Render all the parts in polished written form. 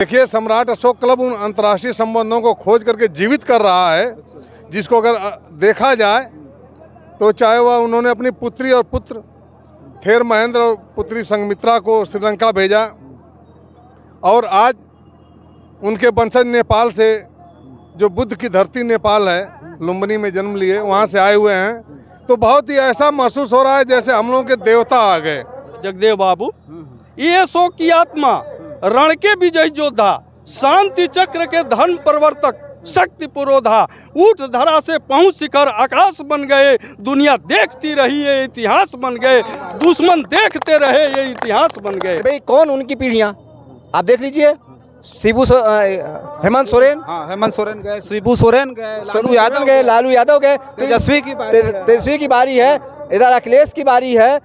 देखिए, सम्राट अशोक क्लब उन अंतर्राष्ट्रीय संबंधों को खोज करके जीवित कर रहा है, जिसको अगर देखा जाए तो चाहे वह उन्होंने अपनी पुत्री और पुत्र थेर महेंद्र और पुत्री संघमित्रा को श्रीलंका भेजा और आज उनके वंशज नेपाल से, जो बुद्ध की धरती नेपाल है, लुम्बिनी में जन्म लिए, वहाँ से आए हुए हैं, तो बहुत ही ऐसा महसूस हो रहा है जैसे हम लोगों के देवता आ गए। जगदेव बाबू ये अशोक की आत्मा, रण के विजय योद्धा, शांति चक्र के धर्म प्रवर्तक, शक्ति पुरोधा, ऊट धरा से पहुंच शिखर आकाश बन गए, दुनिया देखती रही ये इतिहास बन गए, दुश्मन देखते रहे ये इतिहास बन गए। भाई कौन उनकी पीढ़ियां आप देख लीजिए, हेमंत सोरेन, हेमंत सोरेन गए, शिबू सोरेन गए, लालू यादव गए, तेजस्वी की बारी है, इधर अखिलेश की बारी है।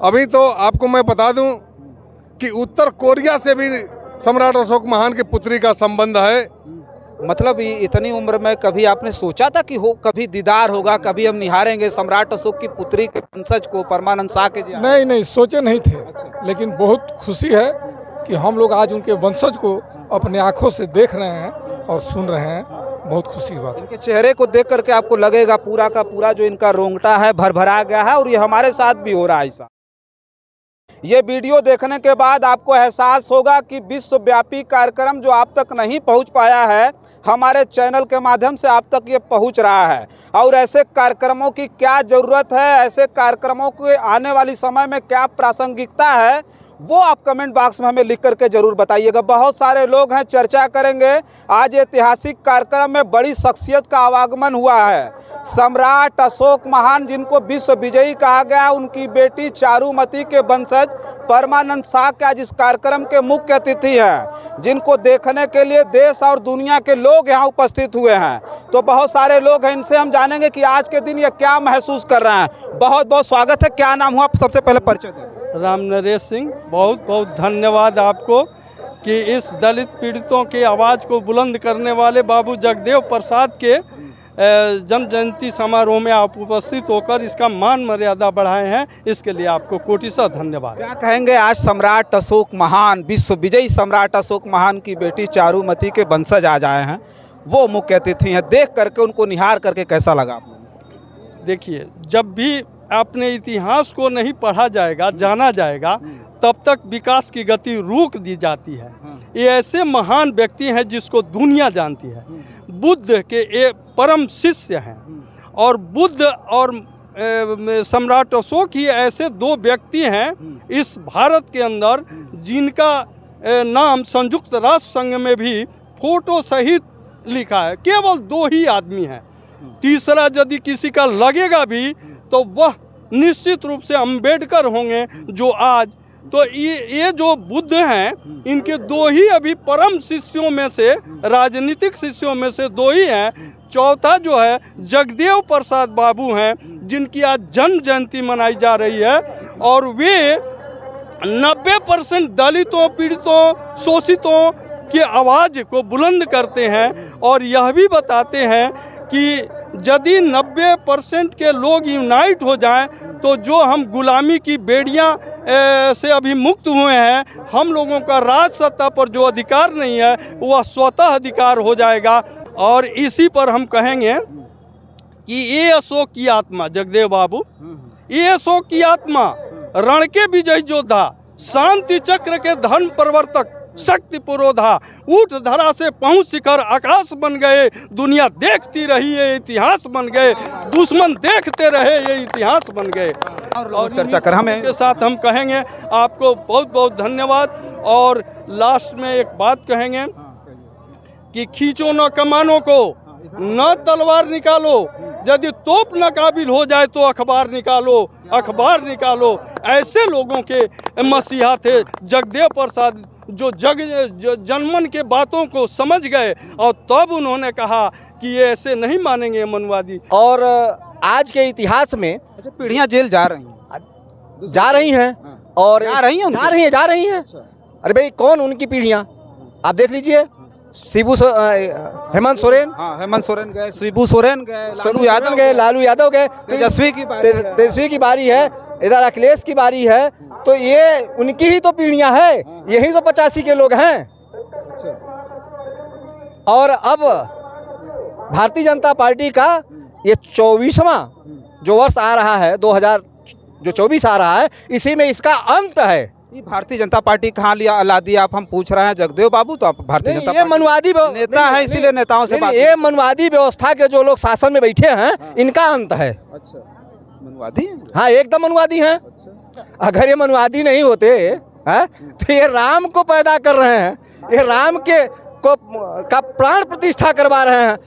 अभी तो आपको मैं बता दूं कि उत्तर कोरिया से भी सम्राट अशोक महान की पुत्री का संबंध है। मतलब इतनी उम्र में कभी आपने सोचा था कि कभी दीदार होगा, कभी हम निहारेंगे सम्राट अशोक की पुत्री के वंशज को, परमानंद शाह के जी? नहीं, सोचे नहीं थे। लेकिन बहुत खुशी है कि हम लोग आज उनके वंशज को अपने आंखों से देख रहे हैं और सुन रहे हैं। बहुत खुशी की बात है। इनके चेहरे को देख करके आपको लगेगा पूरा का पूरा जो इनका रोंगटा है भरभरा गया है, और ये हमारे साथ भी हो रहा है ऐसा। ये वीडियो देखने के बाद आपको एहसास होगा कि विश्वव्यापी कार्यक्रम जो आप तक नहीं पहुंच पाया है, हमारे चैनल के माध्यम से आप तक ये पहुंच रहा है। और ऐसे कार्यक्रमों की क्या ज़रूरत है, ऐसे कार्यक्रमों के आने वाली समय में क्या प्रासंगिकता है, वो आप कमेंट बॉक्स में हमें लिख करके ज़रूर बताइएगा। बहुत सारे लोग हैं, चर्चा करेंगे। आज ऐतिहासिक कार्यक्रम में बड़ी शख्सियत का आवागमन हुआ है। सम्राट अशोक महान, जिनको विश्व विजयी कहा गया, उनकी बेटी चारुमती के वंशज परमानंद शाह के आज इस कार्यक्रम के मुख्य अतिथि हैं, जिनको देखने के लिए देश और दुनिया के लोग यहाँ उपस्थित हुए हैं। तो बहुत सारे लोग हैं, इनसे हम जानेंगे कि आज के दिन ये क्या महसूस कर रहे हैं। बहुत बहुत स्वागत है। क्या नाम हुआ? सबसे पहले परिचय दें। राम नरेश सिंह, बहुत बहुत धन्यवाद आपको कि इस दलित पीड़ितों की आवाज़ को बुलंद करने वाले बाबू जगदेव प्रसाद के जन्म जयंती समारोह में आप उपस्थित होकर इसका मान मर्यादा बढ़ाए हैं, इसके लिए आपको कोटिशः धन्यवाद। क्या कहेंगे, आज सम्राट अशोक महान, विश्व विजयी सम्राट अशोक महान की बेटी चारुमती के वंशज आज आए हैं, वो मुख्य अतिथि हैं, देख करके उनको निहार करके कैसा लगा आपको? देखिए, जब भी अपने इतिहास को नहीं पढ़ा जाएगा, जाना जाएगा, तब तक विकास की गति रोक दी जाती है। ये ऐसे महान व्यक्ति हैं जिसको दुनिया जानती है। बुद्ध के एक परम शिष्य हैं, और बुद्ध और सम्राट अशोक ही ऐसे दो व्यक्ति हैं इस भारत के अंदर जिनका नाम संयुक्त राष्ट्र संघ में भी फोटो सहित लिखा है। केवल दो ही आदमी हैं, तीसरा यदि किसी का लगेगा भी तो वह निश्चित रूप से अम्बेडकर होंगे, जो आज तो ये जो बुद्ध हैं, इनके दो ही अभी परम शिष्यों में से, राजनीतिक शिष्यों में से दो ही हैं। चौथा जो है जगदेव प्रसाद बाबू हैं, जिनकी आज जन्म जयंती मनाई जा रही है, और वे 90% दलितों, पीड़ितों, शोषितों की आवाज़ को बुलंद करते हैं, और यह भी बताते हैं कि यदि 90% के लोग यूनाइट हो जाएं तो जो हम गुलामी की बेड़ियां से अभी मुक्त हुए हैं, हम लोगों का राज सत्ता पर जो अधिकार नहीं है वह स्वतः अधिकार हो जाएगा। और इसी पर हम कहेंगे कि ये अशोक की आत्मा, जगदेव बाबू, ये अशोक की आत्मा, रण के विजय योद्धा, शांति चक्र के धर्म प्रवर्तक, शक्ति पुरोधा, ऊट धरा से पहुंच शिखर आकाश बन गए, दुनिया देखती रही ये इतिहास बन गए, दुश्मन देखते रहे ये इतिहास बन गए। और चर्चा कर हमें के साथ हम कहेंगे आपको बहुत बहुत धन्यवाद। और लास्ट में एक बात कहेंगे कि खींचो न कमानों को, न तलवार निकालो, यदि तोप न काबिल हो जाए तो अखबार निकालो, अखबार निकालो। ऐसे लोगों के मसीहा थे जगदेव प्रसाद, जो जनमन के बातों को समझ गए, और तब उन्होंने कहा कि ये ऐसे नहीं मानेंगे मनुवादी। और आज के इतिहास में पीढ़ियां जेल जा रही हैं, और जा रही हैं। अरे भाई कौन उनकी पीढ़ियां आप देख लीजिए, हेमंत सोरेन गए, शिबू सोरेन गए, लालू यादव गए, तेजस्वी की बारी है, इधर अखिलेश की बारी है। तो ये उनकी ही तो पीढ़ियां है, यही तो 85 के लोग हैं। और अब भारतीय जनता पार्टी का ये 24वां जो वर्ष आ रहा है, 2024 आ रहा है, इसी में इसका अंत है। ये भारतीय जनता पार्टी कहाँ लिया ला दिया आप, हम पूछ रहे हैं जगदेव बाबू, तो आप भारतीय जनता ये पार्टी मनवादी नेता है, इसीलिए नेताओं से बात। ये मनवादी व्यवस्था के जो लोग शासन में बैठे हैं, इनका अंत है। अच्छा, मनवादी हैं? हाँ, एकदम मनवादी हैं। अगर ये मनवादी नहीं होते हैं तो ये राम को पैदा कर रहे हैं, ये राम का प्राण प्रतिष्ठा करवा रहे हैं।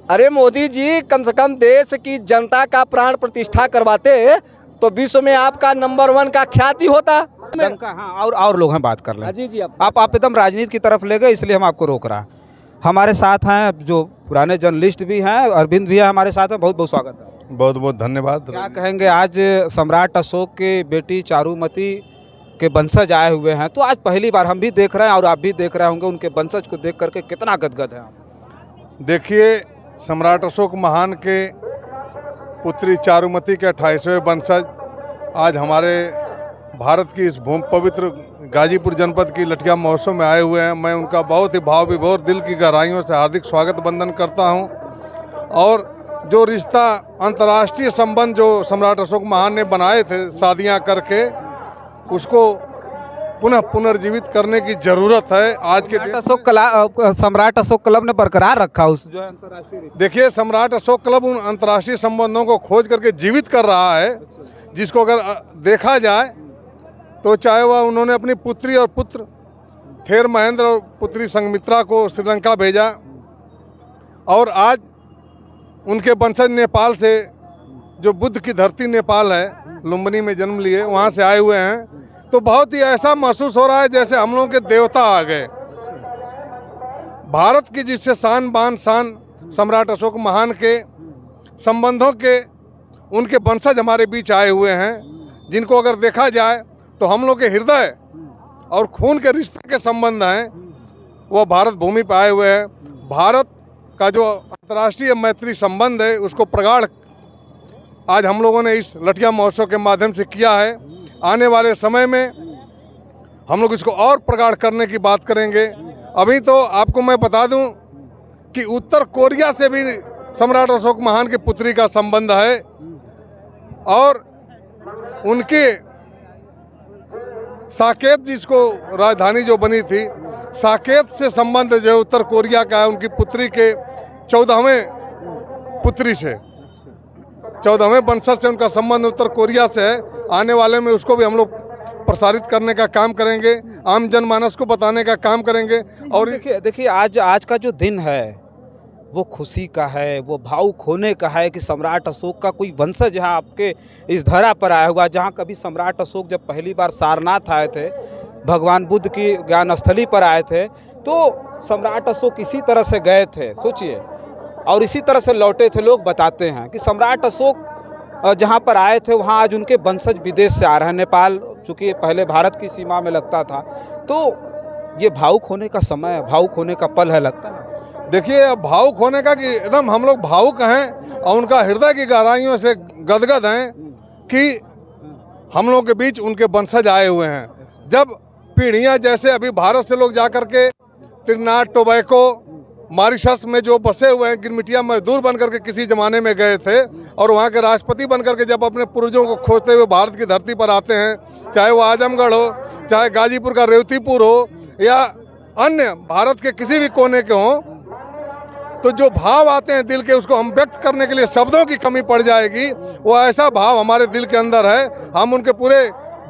अरे मोदी जी, कम से कम देश की जनता का प्राण प्रतिष्ठा करवाते तो विश्व में आपका नंबर 1 का ख्याति होता। हाँ, और लोग हैं, बात कर लें। जी आप एकदम राजनीति की तरफ ले गए, इसलिए हम आपको रोक रहा है। हमारे साथ हैं जो पुराने जर्नलिस्ट भी हैं, अरविंद भी है हमारे साथ हैं, बहुत बहुत स्वागत है। बहुत बहुत धन्यवाद। क्या कहेंगे, आज सम्राट अशोक के बेटी चारुमती के वंशज आए हुए हैं, तो आज पहली बार हम भी देख रहे हैं और आप भी देख रहे होंगे, उनके वंशज को देख करके कितना गदगद है आप? देखिए, सम्राट अशोक महान के पुत्री चारुमती के 28वें वंशज आज हमारे भारत की इस भूमि पवित्र गाजीपुर जनपद की लठिया महोत्सव में आए हुए हैं। मैं उनका बहुत ही भाव विभोर दिल की गहराइयों से हार्दिक स्वागत वंदन करता हूं। और जो रिश्ता, अंतर्राष्ट्रीय संबंध जो सम्राट अशोक महान ने बनाए थे शादियां करके, उसको पुनः पुनर्जीवित करने की जरूरत है। आज के सम्राट अशोक क्लब ने बरकरार रखा उस जो है अंतर्राष्ट्रीय रिश्ते। देखिए, सम्राट अशोक क्लब उन अंतर्राष्ट्रीय संबंधों को खोज करके जीवित कर रहा है, जिसको अगर देखा जाए तो चाहे वह उन्होंने अपनी पुत्री और पुत्र थेर महेंद्र और पुत्री संघमित्रा को श्रीलंका भेजा, और आज उनके वंशज नेपाल से, जो बुद्ध की धरती नेपाल है, लुम्बिनी में जन्म लिए, वहाँ से आए हुए हैं। तो बहुत ही ऐसा महसूस हो रहा है जैसे हम लोगों के देवता आ गए। भारत की जिससे शान बान शान सम्राट अशोक महान के संबंधों के उनके वंशज हमारे बीच आए हुए हैं, जिनको अगर देखा जाए तो हम लोग के हृदय और खून के रिश्ते के संबंध हैं, वो भारत भूमि पर आए हुए हैं। भारत का जो अंतर्राष्ट्रीय मैत्री संबंध है, उसको प्रगाढ़ आज हम लोगों ने इस लठिया महोत्सव के माध्यम से किया है। आने वाले समय में हम लोग इसको और प्रगाढ़ करने की बात करेंगे। अभी तो आपको मैं बता दूं कि उत्तर कोरिया से भी सम्राट अशोक महान की पुत्री का संबंध है, और उनके साकेत, जिसको राजधानी जो बनी थी, साकेत से संबंध जो है उत्तर कोरिया का है। उनकी पुत्री के 14वें पुत्री से, 14वें वंशज से उनका संबंध उत्तर कोरिया से है। आने वाले में उसको भी हम लोग प्रसारित करने का काम करेंगे, आम जनमानस को बताने का काम करेंगे। और देखिए आज का जो दिन है वो खुशी का है, वो भावुक होने का है कि सम्राट अशोक का कोई वंशज यहाँ आपके इस धरा पर आया हुआ। जहाँ कभी सम्राट अशोक जब पहली बार सारनाथ आए थे, भगवान बुद्ध की ज्ञान स्थली पर आए थे, तो सम्राट अशोक इसी तरह से गए थे, सोचिए, और इसी तरह से लौटे थे। लोग बताते हैं कि सम्राट अशोक जहाँ पर आए थे, वहाँ आज उनके वंशज विदेश से आ रहे हैं। नेपाल चूँकि पहले भारत की सीमा में लगता था, तो ये भावुक होने का समय है, भावुक होने का पल है, लगता है। देखिए, अब भावुक होने का कि एकदम हम लोग भावुक हैं और उनका हृदय की गहराइयों से गदगद हैं कि हम लोगों के बीच उनके वंशज आए हुए हैं। जब पीढ़ियां, जैसे अभी भारत से लोग जाकर के त्रिनाद, टोबैको, मॉरिशस में जो बसे हुए हैं, गिरमिटिया मजदूर बन करके किसी ज़माने में गए थे, और वहाँ के राष्ट्रपति बन करके जब अपने पूर्वजों को खोजते हुए भारत की धरती पर आते हैं, चाहे वो आजमगढ़ हो, चाहे गाजीपुर का रेवतीपुर हो, या अन्य भारत के किसी भी कोने के हों, तो जो भाव आते हैं दिल के, उसको हम व्यक्त करने के लिए शब्दों की कमी पड़ जाएगी। वो ऐसा भाव हमारे दिल के अंदर है। हम उनके पूरे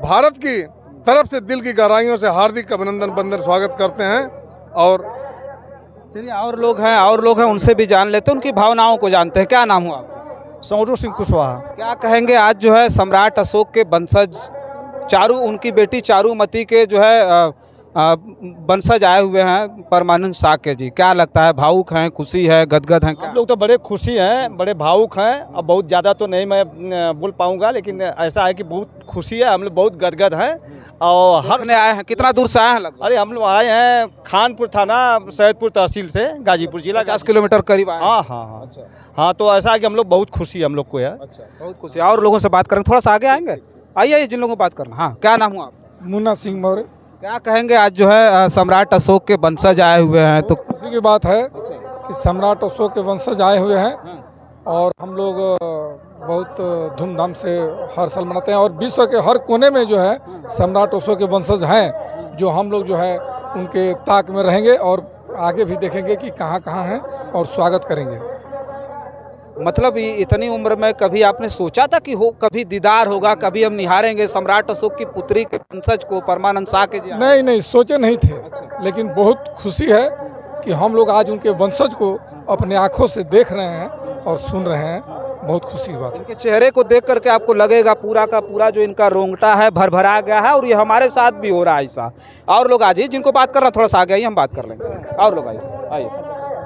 भारत की तरफ से दिल की गहराइयों से हार्दिक अभिनंदन वंदन स्वागत करते हैं। और चलिए, और लोग हैं, उनसे भी जान लेते हैं, उनकी भावनाओं को जानते हैं। क्या नाम हुआ आपका? सौरू सिंह कुशवाहा। क्या कहेंगे, आज जो है सम्राट अशोक के वंशज उनकी बेटी चारुमती के जो है वंशज आए हुए हैं, परमानंद साक्य जी, क्या लगता है? भावुक हैं, खुशी है, गदगद हैं? हम लोग तो बड़े खुशी हैं, बड़े भावुक हैं। अब बहुत ज़्यादा तो नहीं मैं बोल पाऊंगा, लेकिन ऐसा है कि बहुत खुशी है, हम लोग बहुत गदगद हैं। और हर आए हैं, कितना दूर से आए हैं लगभग? अरे हम लोग आए हैं खानपुर थाना, सैदपुर तहसील से, गाजीपुर जिला, 50 किलोमीटर करीब आए। हाँ। अच्छा, हाँ, तो ऐसा है कि हम लोग बहुत खुशी हम लोग को है। अच्छा, बहुत खुशी। और लोगों से बात करेंगे, थोड़ा सा आगे आएंगे, आइए जिन लोगों से बात करना। हाँ, क्या नाम हुआ आप? मुन्ना सिंह मौर्य। क्या कहेंगे आज जो है सम्राट अशोक के वंशज आए हुए हैं तो खुशी की बात है कि सम्राट अशोक के वंशज आए हुए हैं और हम लोग बहुत धूमधाम से हर साल मनाते हैं और विश्व के हर कोने में जो है सम्राट अशोक के वंशज हैं, जो हम लोग जो है उनके ताक में रहेंगे और आगे भी देखेंगे कि कहाँ कहाँ हैं और स्वागत करेंगे। मतलब इतनी उम्र में कभी आपने सोचा था कि हो कभी दीदार होगा, कभी हम निहारेंगे सम्राट अशोक की पुत्री के वंशज को, परमानंद शाह के जी? नहीं, सोचे नहीं थे, लेकिन बहुत खुशी है कि हम लोग आज उनके वंशज को अपने आँखों से देख रहे हैं और सुन रहे हैं। बहुत खुशी की बात है। इनके चेहरे को देख करके आपको लगेगा पूरा का पूरा जो इनका रोंगटा है भरभरा गया है और ये हमारे साथ भी हो रहा है ऐसा। और लोग आज जिनको बात करना थोड़ा सा आगे आइए, हम बात कर लेंगे। और लोग आइए,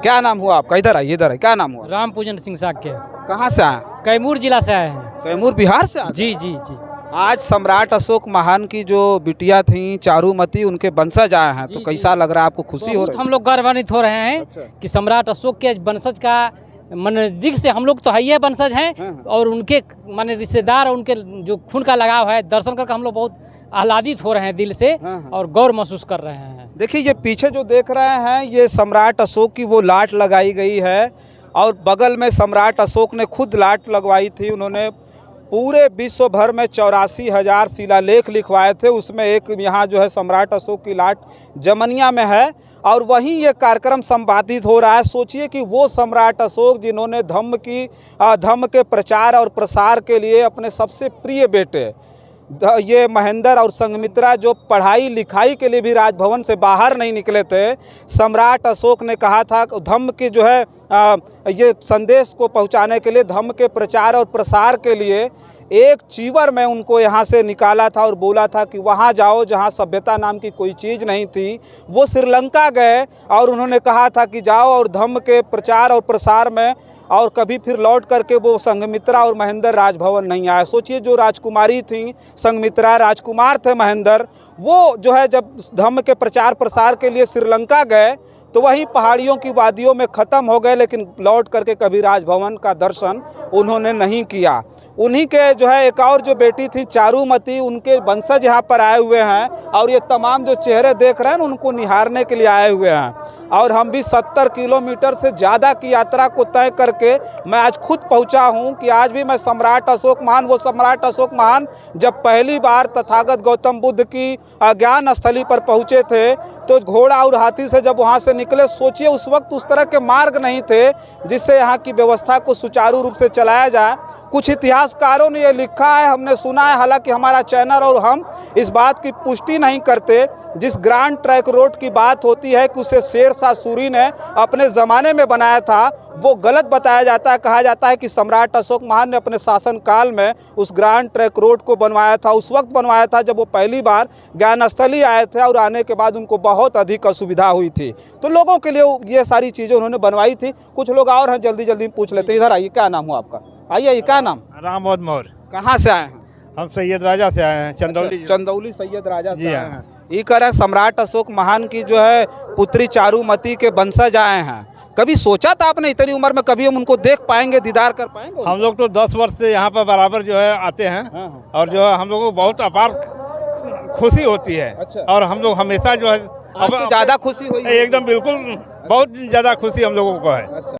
क्या नाम हुआ आपका? इधर आइए, इधर है। क्या नाम हुआ? राम पूजन सिंह साक्य। कहाँ से आए? कैमूर जिला से आए हैं। कैमूर बिहार से आए? जी जी जी। आज सम्राट अशोक महान की जो बिटिया थी चारुमती, उनके वंशज आए हैं, तो कैसा लग रहा है आपको? खुशी हो रही है? हम लोग गौरवान्वित हो रहे हैं कि सम्राट अशोक के वंशज का मन दिख से हम लोग तो है वंशज हैं और उनके माने रिश्तेदार और उनके जो खून का लगाव है, दर्शन करके हम लोग बहुत आह्लादित हो रहे हैं दिल से और गौरव महसूस कर रहे हैं। देखिए ये पीछे जो देख रहे हैं ये सम्राट अशोक की वो लाट लगाई गई है और बगल में सम्राट अशोक ने खुद लाट लगवाई थी। उन्होंने पूरे विश्व भर में 84,000 शिलालेख लिखवाए थे, उसमें एक यहाँ जो है सम्राट अशोक की लाट जमनिया में है और वहीं ये कार्यक्रम संपादित हो रहा है। सोचिए कि वो सम्राट अशोक जिन्होंने धम्म के प्रचार और प्रसार के लिए अपने सबसे प्रिय बेटे ये महेंद्र और संघमित्रा जो पढ़ाई लिखाई के लिए भी राजभवन से बाहर नहीं निकले थे, सम्राट अशोक ने कहा था धम्म की जो है ये संदेश को पहुंचाने के लिए, धम्म के प्रचार और प्रसार के लिए एक चीवर में उनको यहाँ से निकाला था और बोला था कि वहाँ जाओ जहाँ सभ्यता नाम की कोई चीज़ नहीं थी। वो श्रीलंका गए और उन्होंने कहा था कि जाओ और धम्म के प्रचार और प्रसार में, और कभी फिर लौट करके वो संघमित्रा और महेंद्र राजभवन नहीं आए। सोचिए जो राजकुमारी थी संघमित्रा, राजकुमार थे महेंद्र, वो जो है जब धम्म के प्रचार प्रसार के लिए श्रीलंका गए तो वहीं पहाड़ियों की वादियों में ख़त्म हो गए, लेकिन लौट करके कभी राजभवन का दर्शन उन्होंने नहीं किया। उन्हीं के जो है एक और जो बेटी थी चारुमती, उनके वंशज यहाँ पर आए हुए हैं और ये तमाम जो चेहरे देख रहे हैं उनको निहारने के लिए आए हुए हैं। और हम भी 70 किलोमीटर से ज़्यादा की यात्रा को तय करके मैं आज खुद पहुँचा हूँ कि आज भी मैं सम्राट अशोक महान, वो सम्राट अशोक महान जब पहली बार तथागत गौतम बुद्ध की ज्ञान स्थली पर पहुँचे थे तो घोड़ा और हाथी से जब वहाँ से निकले, सोचिए उस वक्त उस तरह के मार्ग नहीं थे जिससे यहाँ की व्यवस्था को सुचारू रूप से चलाया जाए। कुछ इतिहासकारों ने ये लिखा है, हमने सुना है, हालांकि हमारा चैनल और हम इस बात की पुष्टि नहीं करते। जिस ग्रांड ट्रैंक रोड की बात होती है कि उसे शेर शाह सूरी ने अपने ज़माने में बनाया था, वो गलत बताया जाता है। कहा जाता है कि सम्राट अशोक महान ने अपने शासनकाल में उस ग्रांड ट्रैंक रोड को बनवाया था। उस वक्त बनवाया था जब वो पहली बार ज्ञानस्थली आए थे और आने के बाद उनको बहुत अधिक असुविधा हुई थी, तो लोगों के लिए ये सारी चीज़ें उन्होंने बनवाई थी। कुछ लोग और हैं, जल्दी जल्दी पूछ लेते हैं। इधर आइए, क्या नाम हुआ आपका? आइए, क्या नाम? राम मोहम्मद मौर्य। कहाँ से आए हैं? हम सैयद राजा से आए हैं, चंदौली। चंदौली सैयद राजा से जी आए हाँ। हैं। ये कह रहे हैं सम्राट अशोक महान की जो है पुत्री चारुमती के वंशज आए हैं। कभी सोचा था आपने इतनी उम्र में कभी हम उनको देख पाएंगे, दीदार कर पाएंगे? हम लोग तो 10 वर्ष से यहाँ पर बराबर जो है आते हैं और जो है हम लोगों को बहुत अपार खुशी होती है। अच्छा। और हम लोग हमेशा जो है अब ज़्यादा खुशी हुई? एकदम बिल्कुल बहुत ज़्यादा खुशी हम लोगों को है।